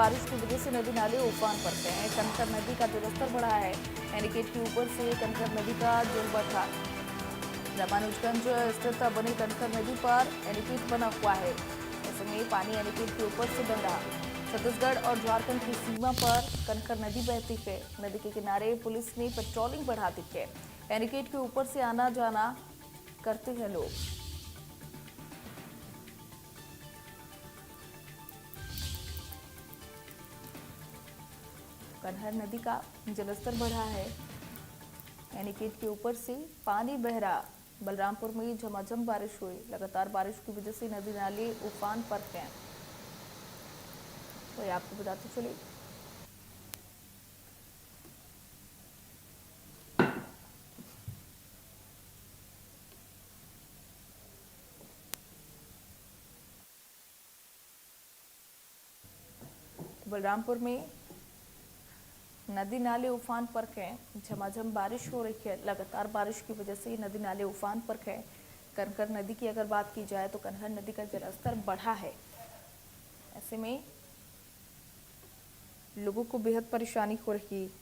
बारिश की वजह से नदी नाले उफान पर गए हैं। कनखर नदी का जलस्तर बढ़ा है। एनीगेट के ऊपर से कनखर नदी का जल बढ़ा। रामानुजगंज स्थित बनी कनखर नदी पर एनीगेट बना हुआ है। ऐसे में पानी एनीगेट के ऊपर से बह रहा। छत्तीसगढ़ और झारखंड की सीमा पर कनखर नदी बहती है। नदी के किनारे पुलिस ने पेट्रोलिंग बढ़ा दी है। एनीगेट के ऊपर से आना जाना करते हैं लोग। कनहर नदी का जलस्तर बढ़ा है। एनीगेट के ऊपर से पानी बह रहा। बलरामपुर में झमाझम बारिश हुई। लगातार बारिश की वजह से नदी नाले उफान पर हैं। तो ये आपको बताते चले। बलरामपुर में नदी नाले उफान पर हैं। झमाझम बारिश हो रही है। लगातार बारिश की वजह से नदी नाले उफान पर हैं। कनखर नदी की अगर बात की जाए तो कनहर नदी का जलस्तर बढ़ा है। ऐसे में लोगों को बेहद परेशानी हो रही है।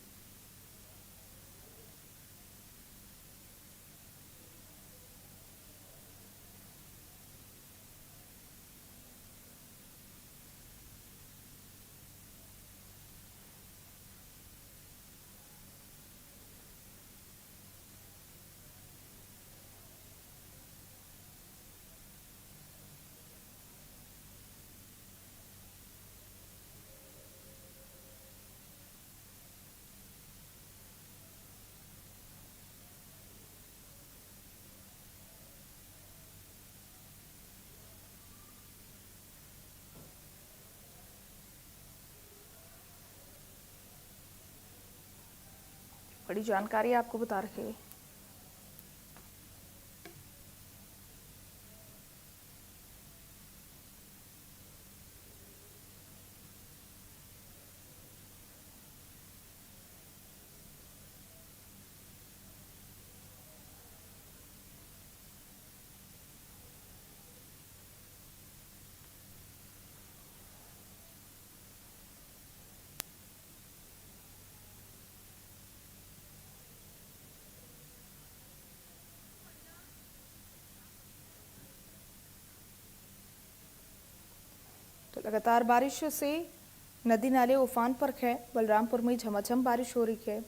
बड़ी जानकारी आपको बता रहे हैं। तो लगातार बारिश से नदी नाले उफान पर है। बलरामपुर में झमाझम बारिश हो रही है।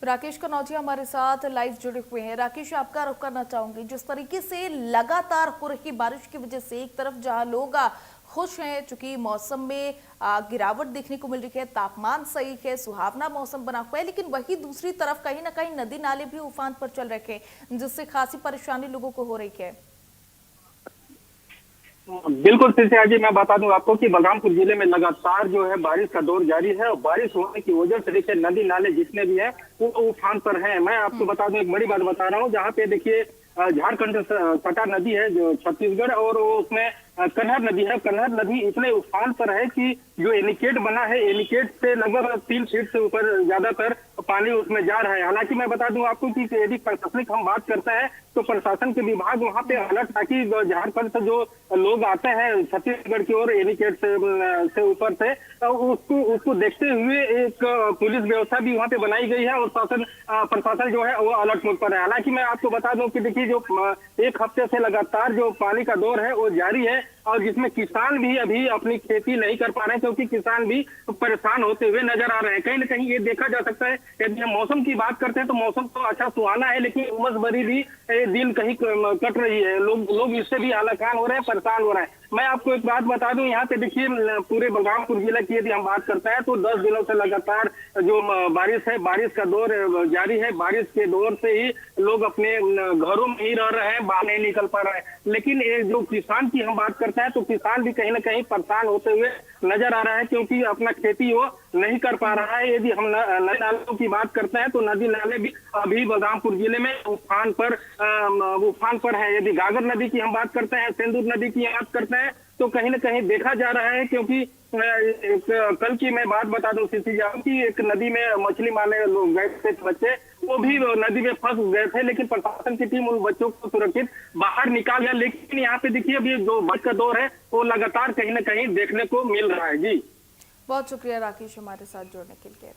तो राकेश कनौजिया हमारे साथ लाइव जुड़े हुए हैं। राकेश, आपका रुख करना चाहूंगी, जिस तरीके से लगातार हो रही बारिश की वजह से एक तरफ जहां लोग खुश हैं चूंकि मौसम में गिरावट देखने को मिल रही है, तापमान सही है, सुहावना मौसम बना हुआ है, लेकिन वही दूसरी तरफ कहीं ना कहीं नदी नाले भी उफान पर चल रहे हैं, जिससे खासी परेशानी लोगों को हो रही है। बिल्कुल सिलसिला जी, मैं बता दूं आपको कि बलरामपुर जिले में लगातार जो है बारिश का दौर जारी है और बारिश होने की वजह से देखिए नदी नाले जितने भी हैं वो उफान पर हैं। मैं आपको बता दूं, एक बड़ी बात बता रहा हूं, जहां पे देखिए झारखंड से सटा नदी है जो छत्तीसगढ़, और उसमें कन्हर नदी है। कन्हर नदी इतने उफान पर है कि जो एनीकेट बना है, एनीकेट से लगभग 3 फीट से ऊपर ज्यादातर पानी उसमें जा रहा है। हालांकि मैं बता दूं आपको कि यदि प्रशासनिक हम बात करते हैं तो प्रशासन के विभाग वहां पे अलर्ट, ताकि झारखंड से जो लोग आते हैं छत्तीसगढ़ की ओर एनीकेट से ऊपर से, उसको देखते हुए एक पुलिस व्यवस्था भी वहां पे बनाई गई है और प्रशासन जो है वो अलर्ट मोड पर है। हालांकि मैं आपको बता दूं कि देखिए, जो एक हफ्ते से लगातार जो पानी का दौर है वो जारी है और जिसमें किसान भी अभी अपनी खेती नहीं कर पा रहे हैं, क्योंकि किसान भी परेशान होते हुए नजर आ रहे हैं। कहीं ना कहीं ये देखा जा सकता है, यदि हम मौसम की बात करते हैं तो मौसम तो अच्छा सुहाना है, लेकिन उमस भरी भी दिन कहीं कट रही है। लोग इससे भी हालाकान हो रहे हैं, परेशान हो रहे हैं। मैं आपको एक बात बता दूं, यहाँ पे देखिए पूरे बलरामपुर जिले की यदि हम बात करते हैं तो 10 दिनों से लगातार जो बारिश है, बारिश का दौर जारी है। बारिश के दौर से ही लोग अपने घरों में ही रह रहे हैं, बाहर नहीं निकल पा रहे हैं। लेकिन जो किसान की हम बात करते हैं तो किसान भी कहीं ना कहीं परेशान होते हुए नजर आ रहा है, क्योंकि अपना खेती वो नहीं कर पा रहा है। यदि हम नदी नालों की बात करते हैं तो नदी नाले भी अभी बलरामपुर जिले में उफान पर है। यदि घाघर नदी की हम बात करते हैं, सिंदूर नदी की बात करते हैं तो कहीं ना कहीं देखा जा रहा है, क्योंकि कल की मैं बात बता दूं सीसी जाऊं कि एक नदी में मछली मारने लोग गए थे बच्चे, वो भी नदी में फंस गए थे, लेकिन प्रशासन की टीम उन बच्चों को सुरक्षित बाहर निकाल गया। लेकिन यहाँ पे देखिए अभी जो बाढ़ का दौर है वो लगातार कहीं ना कहीं देखने को मिल रहा है। जी बहुत शुक्रिया राकेश हमारे साथ जुड़ने के लिए।